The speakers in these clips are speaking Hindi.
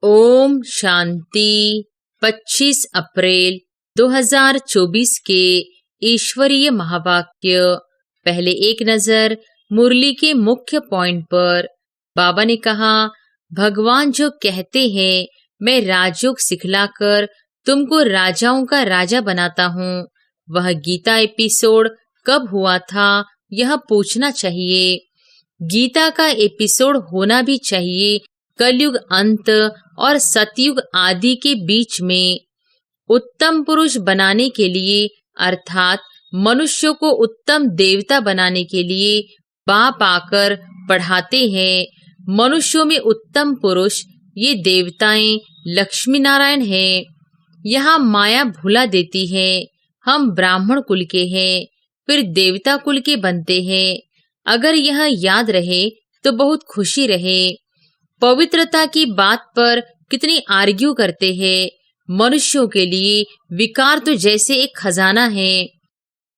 ओम शांति। 25 अप्रैल 2024 के ईश्वरीय महावाक्य। पहले एक नजर मुरली के मुख्य पॉइंट पर। बाबा ने कहा, भगवान जो कहते हैं मैं राजयोग सिखलाकर तुमको राजाओं का राजा बनाता हूँ, वह गीता एपिसोड कब हुआ था यह पूछना चाहिए। गीता का एपिसोड होना भी चाहिए कलयुग अंत और सतयुग आदि के बीच में। उत्तम पुरुष बनाने के लिए अर्थात मनुष्यों को उत्तम देवता बनाने के लिए बाप आकर पढ़ाते हैं। मनुष्यों में उत्तम पुरुष ये देवताएं लक्ष्मी नारायण हैं। यहाँ माया भुला देती है, हम ब्राह्मण कुल के हैं फिर देवता कुल के बनते हैं। अगर यह याद रहे तो बहुत खुशी रहे। पवित्रता की बात पर कितनी आर्ग्यू करते हैं। मनुष्यों के लिए विकार तो जैसे एक खजाना है।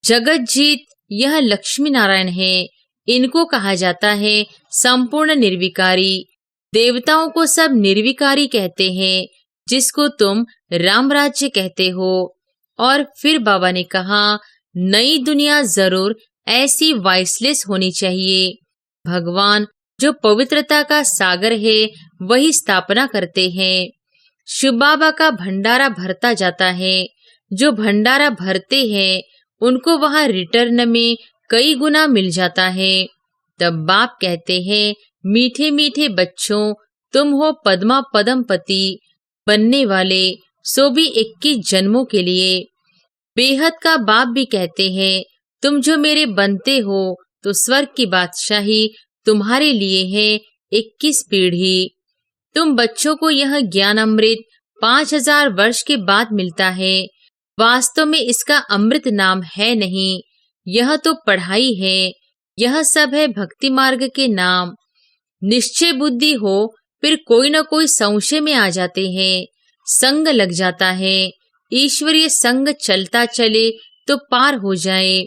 जगत जीत यह लक्ष्मी नारायण है। इनको कहा जाता है संपूर्ण निर्विकारी। देवताओं को सब निर्विकारी कहते हैं, जिसको तुम राम राज्य कहते हो। और फिर बाबा ने कहा, नई दुनिया जरूर ऐसी वाइसलेस होनी चाहिए। भगवान जो पवित्रता का सागर है वही स्थापना करते हैं। शिव बाबा का भंडारा भरता जाता है। जो भंडारा भरते हैं उनको वहाँ रिटर्न में कई गुना मिल जाता है। तब बाप कहते हैं, मीठे मीठे बच्चों, तुम हो पद्मा पदमपति बनने वाले, सो भी 21 जन्मों के लिए। बेहद का बाप भी कहते हैं, तुम जो मेरे बनते हो तो स्वर्ग की बादशाही तुम्हारे लिए है 21 पीढ़ी। तुम बच्चों को यह ज्ञान अमृत 5000 वर्ष के बाद मिलता है। वास्तव में इसका अमृत नाम है नहीं, यह तो पढ़ाई है। यह सब है भक्ति मार्ग के नाम। निश्चय बुद्धि हो फिर कोई न कोई संशय में आ जाते हैं। संग लग जाता है। ईश्वरीय संग चलता चले तो पार हो जाए।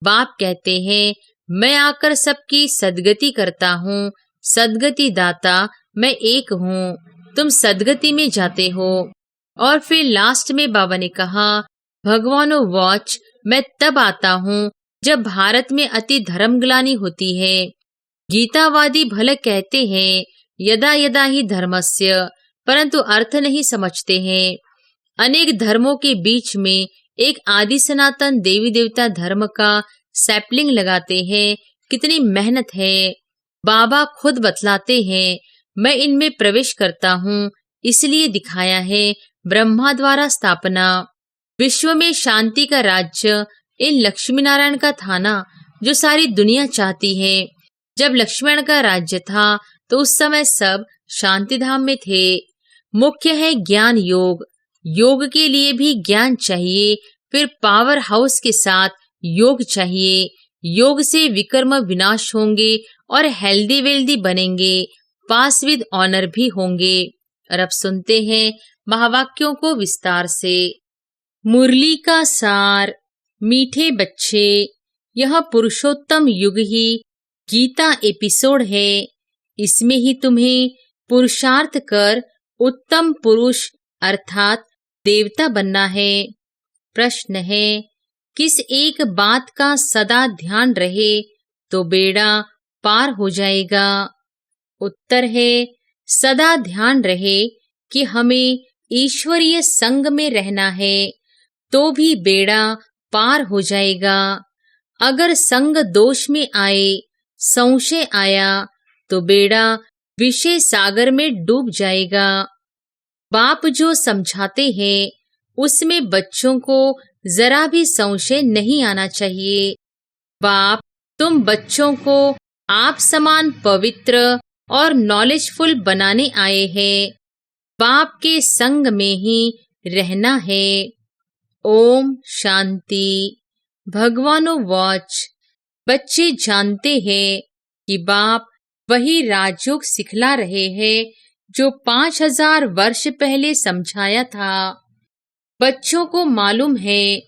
बाप कहते हैं, मैं आकर सबकी सदगति करता हूँ। सदगति दाता मैं एक हूँ। तुम सदगति में जाते हो। और फिर लास्ट में बाबा ने कहा, भगवानो वॉच, मैं तब आता हूँ जब भारत में अति धर्मग्लानि होती है। गीतावादी भले कहते हैं यदा यदा ही धर्मस्य, परंतु अर्थ नहीं समझते हैं। अनेक धर्मों के बीच में एक आदि सनातन देवी देवता धर्म का सैपलिंग लगाते हैं। कितनी मेहनत है। बाबा खुद बतलाते हैं, मैं इनमें प्रवेश करता हूँ, इसलिए दिखाया है ब्रह्मा द्वारा स्थापना। विश्व में शांति का राज्य इन लक्ष्मी नारायण का था ना, जो सारी दुनिया चाहती है। जब लक्ष्मण का राज्य था तो उस समय सब शांति धाम में थे। मुख्य है ज्ञान योग। योग के लिए भी ज्ञान चाहिए, फिर पावर हाउस के साथ योग चाहिए। योग से विकर्म विनाश होंगे और हेल्दी वेल्दी बनेंगे, पास विद ऑनर भी होंगे। और अब सुनते हैं महावाक्यों को विस्तार से। मुरली का सार। मीठे बच्चे, यह पुरुषोत्तम युग ही गीता एपिसोड है। इसमें ही तुम्हें पुरुषार्थ कर उत्तम पुरुष अर्थात देवता बनना है। प्रश्न है, किस एक बात का सदा ध्यान रहे तो बेड़ा पार हो जाएगा? उत्तर है, सदा ध्यान रहे कि हमें ईश्वरीय संग में रहना है तो भी बेड़ा पार हो जाएगा। अगर संग दोष में आए, संशय आया तो बेड़ा विषय सागर में डूब जाएगा। बाप जो समझाते हैं उसमें बच्चों को जरा भी संशय नहीं आना चाहिए। बाप तुम बच्चों को आप समान पवित्र और नॉलेजफुल बनाने आए हैं। बाप के संग में ही रहना है। ओम शांति। भगवानो वॉच, बच्चे जानते हैं कि बाप वही राजयोग सिखला रहे हैं जो 5000 वर्ष पहले समझाया था। बच्चों को मालूम है,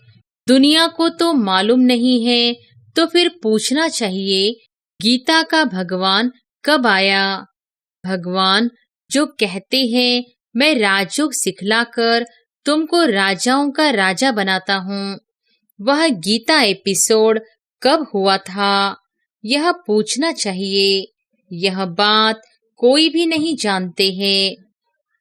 दुनिया को तो मालूम नहीं है, तो फिर पूछना चाहिए गीता का भगवान कब आया? भगवान जो कहते हैं मैं राजयोग सिखलाकर तुमको राजाओं का राजा बनाता हूँ, वह गीता एपिसोड कब हुआ था? यह पूछना चाहिए। यह बात कोई भी नहीं जानते हैं।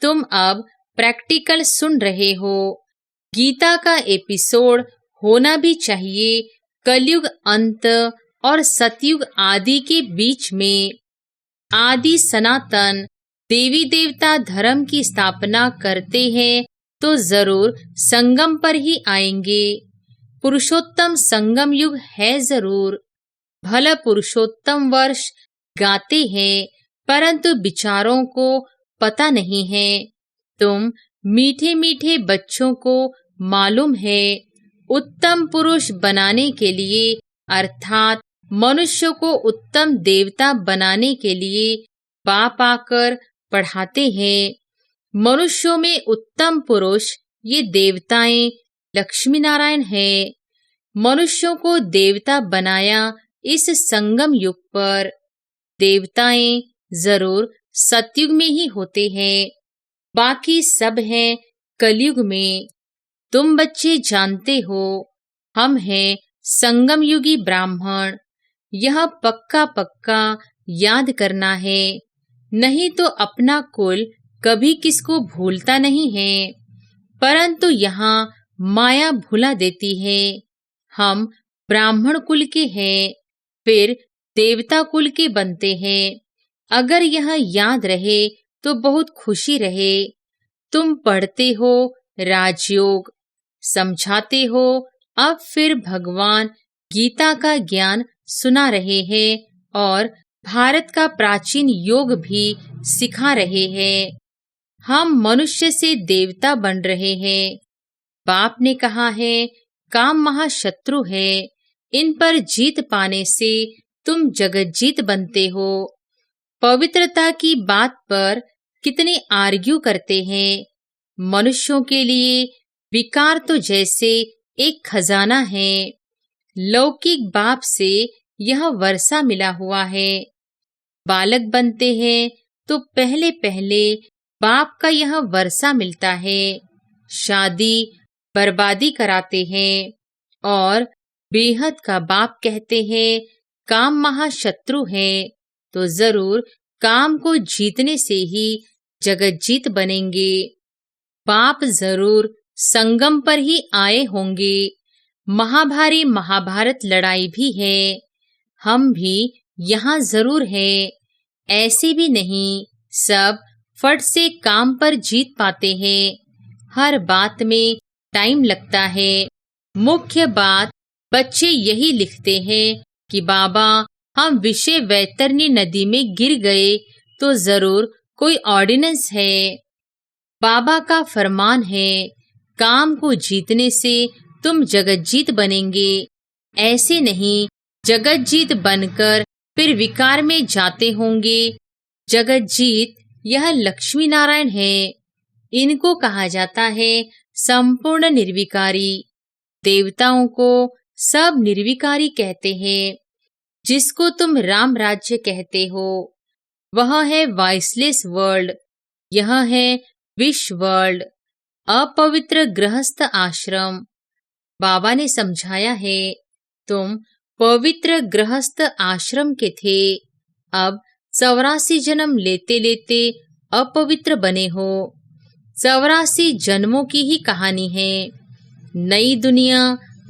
तुम अब प्रैक्टिकल सुन रहे हो। गीता का एपिसोड होना भी चाहिए कलयुग अंत और सतयुग आदि के बीच में। आदि सनातन देवी देवता धर्म की स्थापना करते हैं तो जरूर संगम पर ही आएंगे। पुरुषोत्तम संगम युग है जरूर। भला पुरुषोत्तम वर्ष गाते हैं परंतु विचारों को पता नहीं है। तुम मीठे मीठे बच्चों को मालूम है उत्तम पुरुष बनाने के लिए अर्थात मनुष्य को उत्तम देवता बनाने के लिए बाप आकर पढ़ाते हैं। मनुष्यों में उत्तम पुरुष ये देवताएं लक्ष्मी नारायण है। मनुष्यों को देवता बनाया इस संगम युग पर। देवताएं जरूर सतयुग में ही होते हैं, बाकी सब हैं कलयुग में। तुम बच्चे जानते हो हम हैं संगम युगी ब्राह्मण। यह पक्का पक्का याद करना है, नहीं तो अपना कुल कभी किसको भूलता नहीं है। परंतु यहाँ माया भुला देती है। हम ब्राह्मण कुल के हैं, फिर देवता कुल के बनते हैं। अगर यह याद रहे तो बहुत खुशी रहे। तुम पढ़ते हो राजयोग, समझाते हो, अब फिर भगवान गीता का ज्ञान सुना रहे हैं और भारत का प्राचीन योग भी सिखा रहे हैं। हम मनुष्य से देवता बन रहे हैं। बाप ने कहा है काम महाशत्रु है, इन पर जीत पाने से तुम जगत जीत बनते हो। पवित्रता की बात पर कितने आर्ग्यू करते हैं। मनुष्यों के लिए विकार तो जैसे एक खजाना है। लौकिक बाप से यह वर्षा मिला हुआ है। बालक बनते हैं तो पहले पहले बाप का यह वर्षा मिलता है। शादी बर्बादी कराते हैं और बेहद का बाप कहते हैं काम महाशत्रु है, तो जरूर काम को जीतने से ही जगत जीत बनेंगे। बाप जरूर संगम पर ही आए होंगे। महाभारी महाभारत लड़ाई भी है, हम भी यहाँ जरूर हैं। ऐसे भी नहीं सब फट से काम पर जीत पाते हैं। हर बात में टाइम लगता है। मुख्य बात बच्चे यही लिखते हैं कि बाबा हम विषय वैतरणी नदी में गिर गए तो जरूर कोई ऑर्डिनेंस है। बाबा का फरमान है काम को जीतने से तुम जगत जीत बनेंगे। ऐसे नहीं जगत जीत बनकर फिर विकार में जाते होंगे। जगत जीत यह लक्ष्मी नारायण है। इनको कहा जाता है संपूर्ण निर्विकारी। देवताओं को सब निर्विकारी कहते हैं। जिसको तुम राम राज्य कहते हो वह है वाइसलेस वर्ल्ड, यह है विश वर्ल्ड, अपवित्र गृहस्थ आश्रम। बाबा ने समझाया है तुम पवित्र गृहस्थ आश्रम के थे, अब 84 जन्म लेते लेते अपवित्र बने हो। 84 जन्मों की ही कहानी है। नई दुनिया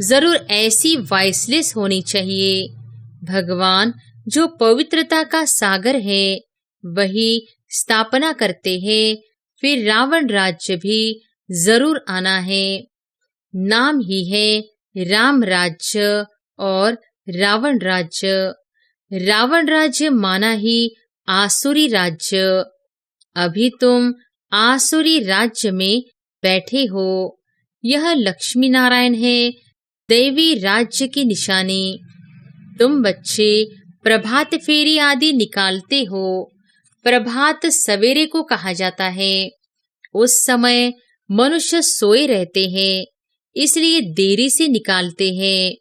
जरूर ऐसी वाइसलेस होनी चाहिए। भगवान जो पवित्रता का सागर है वही स्थापना करते हैं। फिर रावण राज्य भी जरूर आना है। नाम ही है राम राज्य और रावण राज्य। रावण राज्य माना ही आसुरी राज्य। अभी तुम आसुरी राज्य में बैठे हो। यह लक्ष्मी नारायण है, देवी राज्य की निशानी। तुम बच्चे प्रभात फेरी आदि निकालते हो। प्रभात सवेरे को कहा जाता है। उस समय मनुष्य सोए रहते हैं, इसलिए देरी से निकालते हैं।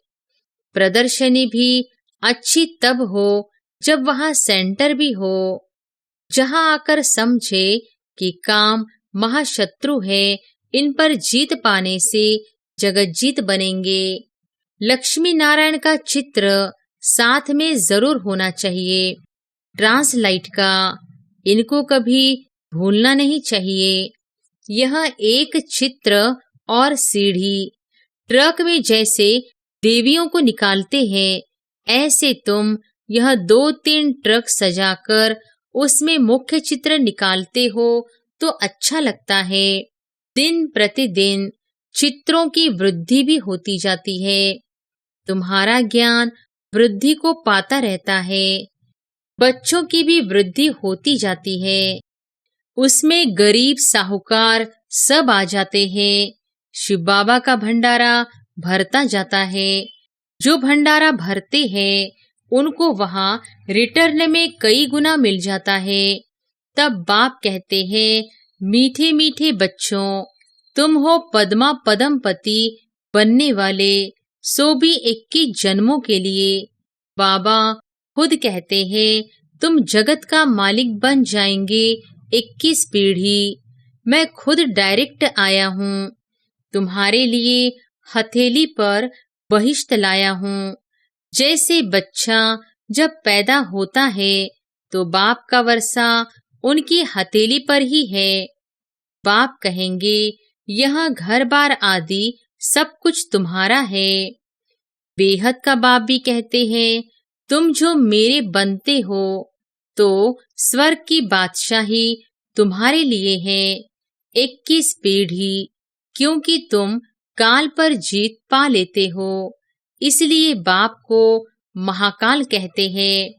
प्रदर्शनी भी अच्छी तब हो जब वहाँ सेंटर भी हो, जहाँ आकर समझे कि काम महाशत्रु है, इन पर जीत पाने से जगत जीत बनेंगे। लक्ष्मी नारायण का चित्र साथ में जरूर होना चाहिए। ट्रांसलाइट का, इनको कभी भूलना नहीं चाहिए। यह एक चित्र और सीढ़ी। ट्रक में जैसे देवियों को निकालते हैं, ऐसे तुम यह 2-3 ट्रक सजाकर उसमें मुख्य चित्र निकालते हो तो अच्छा लगता है। दिन प्रतिदिन चित्रों की वृद्धि भी होती जाती है। तुम्हारा ज्ञान वृद्धि को पाता रहता है। बच्चों की भी वृद्धि होती जाती है। उसमें गरीब साहूकार सब आ जाते हैं। शिव बाबा का भंडारा भरता जाता है। जो भंडारा भरते हैं उनको वहाँ रिटर्न में कई गुना मिल जाता है। तब बाप कहते हैं, मीठे मीठे बच्चों, तुम हो पद्मा पदमपति बनने वाले, सो भी 21 जन्मों के लिए। बाबा खुद कहते हैं, तुम जगत का मालिक बन जाएंगे 21 पीढ़ी। मैं खुद डायरेक्ट आया हूँ। तुम्हारे लिए हथेली पर बहिश्त लाया हूँ। जैसे बच्चा जब पैदा होता है तो बाप का वर्षा उनकी हथेली पर ही है। बाप कहेंगे, यहाँ घर बार आदि सब कुछ तुम्हारा है। बेहद का बाप भी कहते हैं, तुम जो मेरे बनते हो तो स्वर्ग की बादशाही तुम्हारे लिए है 21 पीढ़ी, क्योंकि तुम काल पर जीत पा लेते हो। इसलिए बाप को महाकाल कहते हैं।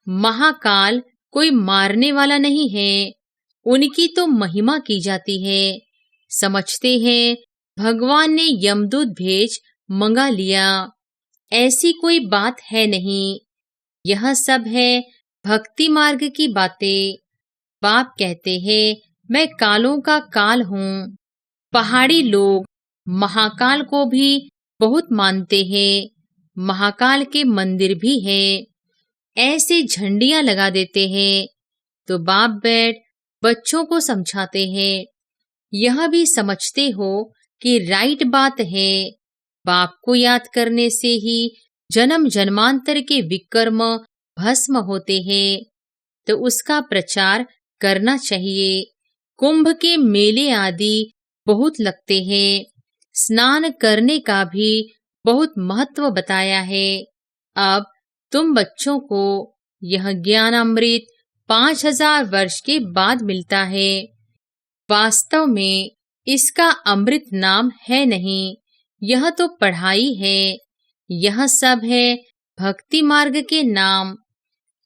महाकाल कोई मारने वाला नहीं है, उनकी तो महिमा की जाती है। समझते हैं भगवान ने यमदूत भेज मंगा लिया, ऐसी कोई बात है नहीं। यह सब है भक्ति मार्ग की बातें। बाप कहते हैं, मैं कालों का काल हूँ। पहाड़ी लोग महाकाल को भी बहुत मानते हैं। महाकाल के मंदिर भी हैं। ऐसे झंडियां लगा देते हैं। तो बाप बैठ बच्चों को समझाते हैं। यह भी समझते हो कि राइट बात है। बाप को याद करने से ही जन्म जन्मांतर के विकर्म भस्म होते हैं, तो उसका प्रचार करना चाहिए। कुंभ के मेले आदि बहुत लगते हैं। स्नान करने का भी बहुत महत्व बताया है। अब तुम बच्चों को यह ज्ञान अमृत 5000 वर्ष के बाद मिलता है। वास्तव में इसका अमृत नाम है नहीं, यह तो पढ़ाई है। यह सब है भक्ति मार्ग के नाम।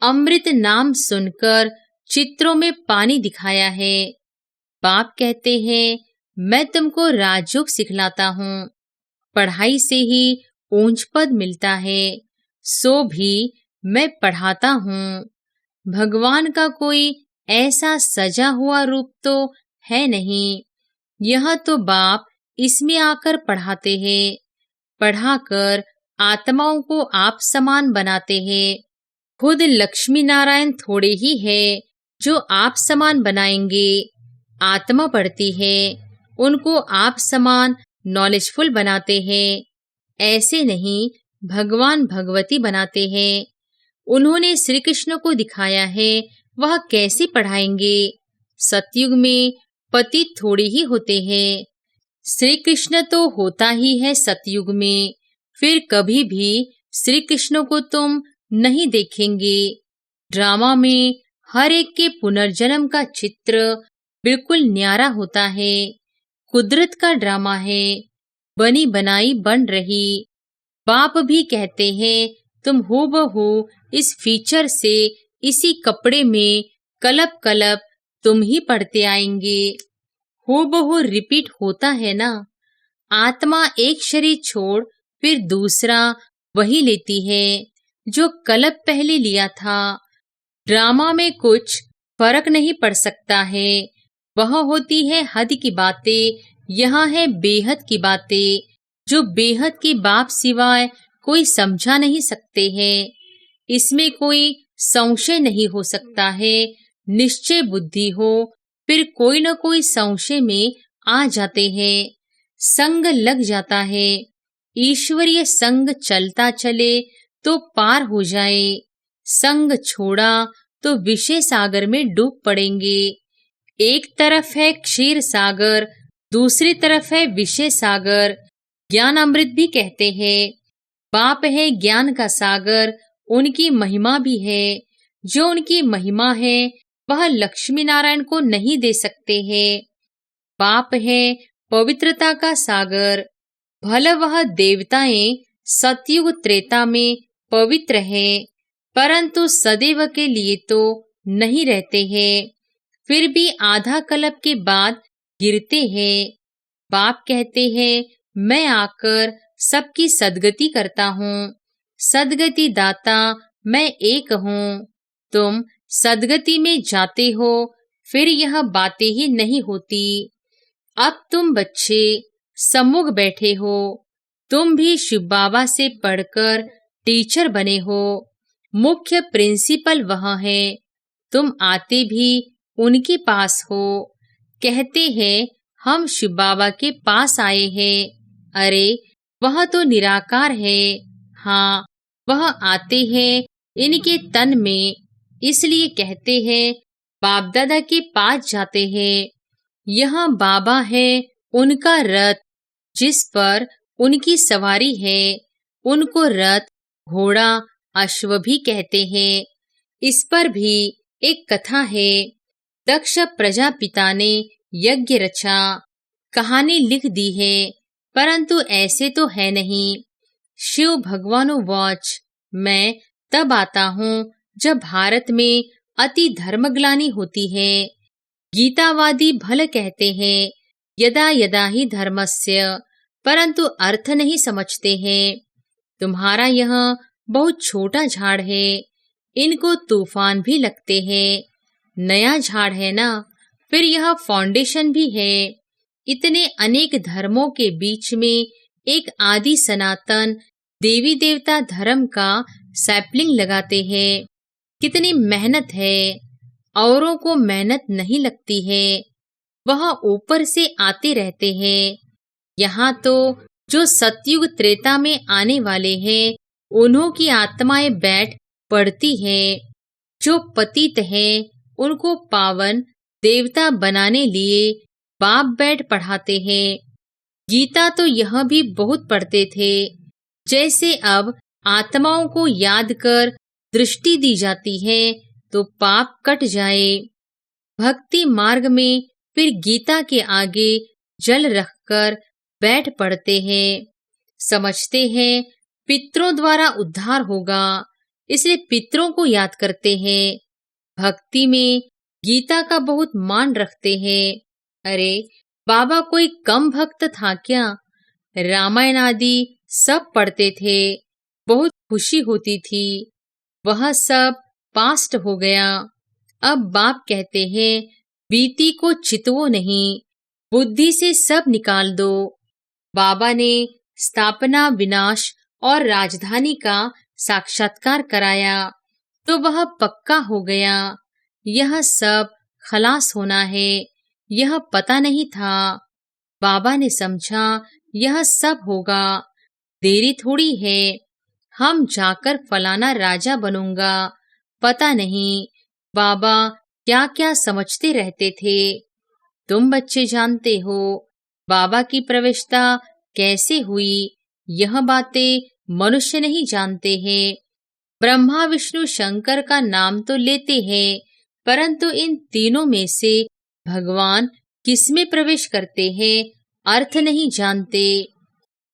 अमृत नाम सुनकर चित्रों में पानी दिखाया है। बाप कहते हैं, मैं तुमको राजयोग सिखलाता हूँ। पढ़ाई से ही ऊंच पद मिलता है, सो भी मैं पढ़ाता हूँ। भगवान का कोई ऐसा सजा हुआ रूप तो है नहीं। यह तो बाप इसमें आकर पढ़ाते हैं। पढ़ाकर आत्माओं को आप समान बनाते हैं। खुद लक्ष्मी नारायण थोड़े ही है जो आप समान बनाएंगे। आत्मा पढ़ती है, उनको आप समान नॉलेजफुल बनाते हैं। ऐसे नहीं, भगवान भगवती बनाते हैं। उन्होंने श्री कृष्ण को दिखाया है, वह कैसे पढ़ाएंगे। सतयुग में पति थोड़े ही होते हैं। श्री कृष्ण तो होता ही है सतयुग में, फिर कभी भी श्री कृष्ण को तुम नहीं देखेंगे। ड्रामा में हर एक के पुनर्जन्म का चित्र बिल्कुल न्यारा होता है। कुदरत का ड्रामा है, बनी बनाई बन रही। बाप भी कहते हैं, तुम हूबहू इस फीचर से इसी कपड़े में कलप कलप तुम ही पढ़ते आएंगे। हूबहू रिपीट होता है ना। आत्मा एक शरीर छोड़ फिर दूसरा वही लेती है जो कलप पहले लिया था। ड्रामा में कुछ फर्क नहीं पड़ सकता है। वह होती है हद की बातें, यहाँ है बेहद की बातें, जो बेहद के बाप सिवाय कोई समझा नहीं सकते हैं। इसमें कोई संशय नहीं हो सकता है। निश्चय बुद्धि हो फिर कोई न कोई संशय में आ जाते हैं, संग लग जाता है। ईश्वरीय संग चलता चले तो पार हो जाए, संग छोड़ा तो विषय सागर में डूब पड़ेंगे। एक तरफ है क्षीर सागर, दूसरी तरफ है विषय सागर। ज्ञान अमृत भी कहते हैं। बाप है ज्ञान का सागर, उनकी महिमा भी है। जो उनकी महिमा है वह लक्ष्मी नारायण को नहीं दे सकते हैं। बाप है पवित्रता का सागर, भले वह देवताएं सतयुग त्रेता में पवित्र हैं, परंतु सदैव के लिए तो नहीं रहते हैं, फिर भी आधा कल्प के बाद गिरते हैं। बाप कहते हैं, मैं आकर सबकी सद्गति करता हूँ, सद्गति दाता मैं एक हूँ। तुम सद्गति में जाते हो, फिर यह बातें ही नहीं होती। अब तुम बच्चे सम्मुख बैठे हो, तुम भी शिव बाबा से पढ़कर टीचर बने हो। मुख्य प्रिंसिपल वह है, तुम आते भी उनके पास हो। कहते हैं हम शिव बाबा के पास आए हैं। अरे वह तो निराकार है। हाँ, वह आते हैं इनके तन में, इसलिए कहते हैं बाप दादा के पास जाते हैं। यह बाबा है उनका रथ, जिस पर उनकी सवारी है। उनको रथ, घोड़ा, अश्व भी कहते हैं। इस पर भी एक कथा है। दक्ष प्रजापिता ने यज्ञ रचा, कहानी लिख दी है, परंतु ऐसे तो है नहीं। शिव भगवानुवाच, मैं तब आता हूँ जब भारत में अति धर्मग्लानि होती है। गीतावादी भले कहते हैं यदा यदा ही धर्मस्य, परंतु अर्थ नहीं समझते हैं। तुम्हारा यह बहुत छोटा झाड़ है, इनको तूफान भी लगते हैं। नया झाड़ है ना, फिर यह फाउंडेशन भी है। इतने अनेक धर्मों के बीच में एक आदि सनातन देवी देवता धर्म का सैपलिंग लगाते हैं। कितनी मेहनत है, औरों को मेहनत नहीं लगती है, वह ऊपर से आते रहते हैं। यहाँ तो जो सतयुग त्रेता में आने वाले हैं, उन्हों की आत्माएं बैठ पढ़ती हैं। जो पतित हैं, उनको पावन देवता बनाने लिए बाप बैठ पढ़ाते हैं। गीता तो यह भी बहुत पढ़ते थे, जैसे अब आत्माओं को याद कर दृष्टि दी जाती है तो पाप कट जाए। भक्ति मार्ग में फिर गीता के आगे जल रखकर बैठ पड़ते हैं। समझते हैं पितरों द्वारा उद्धार होगा, इसलिए पितरों को याद करते हैं। भक्ति में गीता का बहुत मान रखते हैं। अरे बाबा कोई कम भक्त था क्या? रामायण आदि सब पढ़ते थे, बहुत खुशी होती थी। वह सब पास्ट हो गया। अब बाप कहते हैं बीती को चितवो नहीं, बुद्धि से सब निकाल दो। बाबा ने स्थापना, विनाश और राजधानी का साक्षात्कार कराया तो वह पक्का हो गया। यह सब खलास होना है, यह पता नहीं था। बाबा ने समझा यह सब होगा, देरी थोड़ी है। हम जाकर फलाना राजा बनूंगा, पता नहीं बाबा क्या क्या समझते रहते थे। तुम बच्चे जानते हो बाबा की प्रविष्टता कैसे हुई। यह बातें मनुष्य नहीं जानते हैं। ब्रह्मा विष्णु शंकर का नाम तो लेते हैं, परंतु इन तीनों में से भगवान किसमें प्रवेश करते हैं अर्थ नहीं जानते।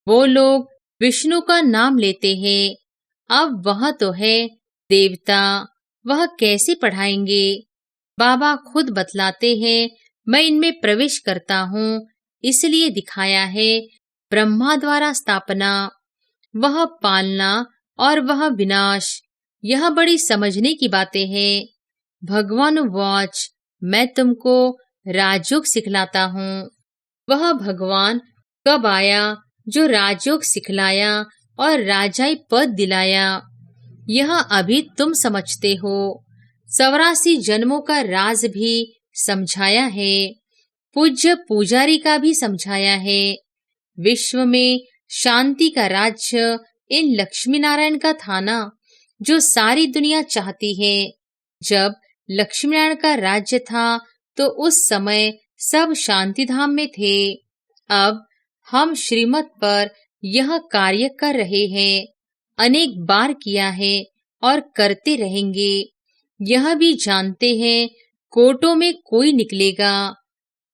वो लोग विष्णु का नाम लेते हैं, अब वह तो है देवता, वह कैसे पढ़ाएंगे? बाबा खुद बतलाते हैं मैं इनमें प्रवेश करता हूँ, इसलिए दिखाया है। ब्रह्मा द्वारा स्थापना, वह पालना और वह विनाश, यह बड़ी समझने की बातें हैं। भगवान वाच, मैं तुमको राजयोग सिखलाता हूँ। वह भगवान कब आया जो राजयोग सिखलाया और राजाई पद दिलाया, यह अभी तुम समझते हो। 84 जन्मों का राज भी समझाया है, पूज्य पुजारी का भी समझाया है। विश्व में शांति का राज्य इन लक्ष्मी नारायण का था ना, जो सारी दुनिया चाहती है। जब लक्ष्मी नारायण का राज्य था तो उस समय सब शांति धाम में थे। अब हम श्रीमत पर यह कार्य कर रहे हैं, अनेक बार किया है और करते रहेंगे। यह भी जानते हैं कोर्टों में कोई निकलेगा,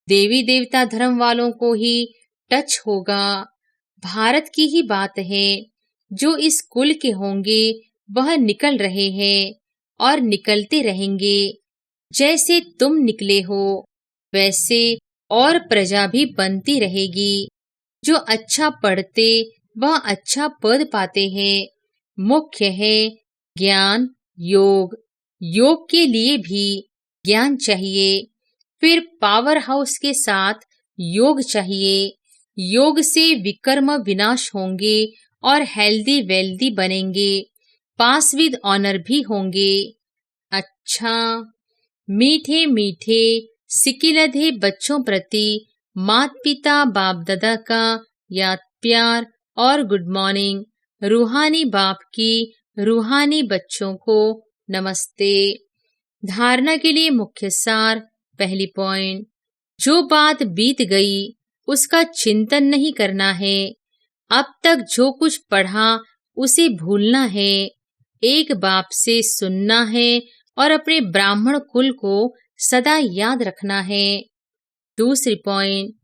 देवी देवता धर्म वालों को ही टच होगा। भारत की ही बात है, जो इस कुल के होंगे वह निकल रहे हैं और निकलते रहेंगे। जैसे तुम निकले हो वैसे और प्रजा भी बनती रहेगी। जो अच्छा पढ़ते वह अच्छा पद पाते हैं। मुख्य है ज्ञान योग। योग के लिए भी ज्ञान चाहिए, फिर पावर हाउस के साथ योग चाहिए। योग से विकर्म विनाश होंगे और हेल्दी वेल्दी बनेंगे, पास विद ऑनर भी होंगे। अच्छा, मीठे मीठे सिकिलधे बच्चों प्रति माता पिता बाप दादा का याद प्यार और गुड मॉर्निंग। रूहानी बाप की रूहानी बच्चों को नमस्ते। धारणा के लिए मुख्य सार। पहली पॉइंट, जो बात बीत गई उसका चिंतन नहीं करना है। अब तक जो कुछ पढ़ा उसे भूलना है। एक बाप से सुनना है और अपने ब्राह्मण कुल को सदा याद रखना है। दूसरी पॉइंट,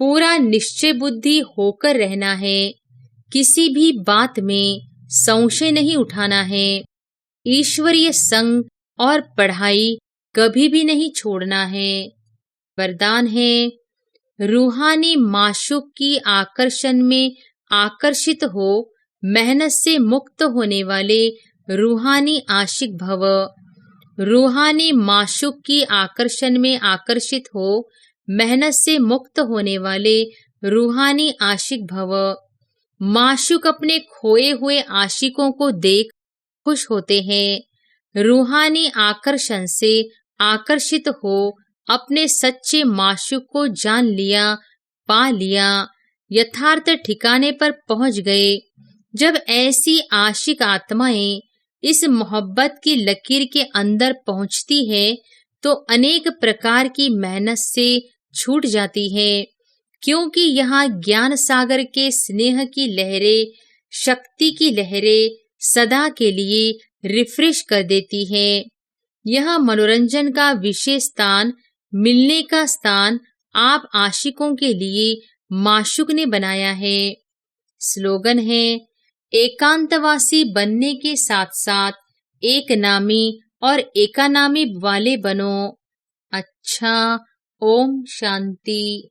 पूरा निश्चय बुद्धि होकर रहना है। किसी भी बात में संशय नहीं उठाना है। ईश्वरीय संग और पढ़ाई कभी भी नहीं छोड़ना है। वरदान है, रूहानी माशूक की आकर्षण में आकर्षित हो, मेहनत से मुक्त होने वाले रूहानी आशिक भव। रूहानी माशूक की आकर्षण में आकर्षित हो, मेहनत से मुक्त होने वाले रूहानी आशिक भव। माशूक अपने खोए हुए आशिकों को देख खुश होते हैं। रूहानी आकर्षण से आकर्षित हो, अपने सच्चे माशूक को जान लिया, पा लिया, यथार्थ ठिकाने पर पहुंच गए। जब ऐसी आशिक आत्माएं इस मोहब्बत की लकीर के अंदर पहुंचती है तो अनेक प्रकार की मेहनत से छूट जाती है, क्योंकि यहाँ ज्ञान सागर के स्नेह की लहरें, शक्ति की लहरें सदा के लिए रिफ्रेश कर देती है। यह मनोरंजन का विशेष स्थान, मिलने का स्थान आप आशिकों के लिए माशूक ने बनाया है। स्लोगन है, एकांतवासी बनने के साथ साथ एक नामी और एकानामी वाले बनो। अच्छा, ओम शांति।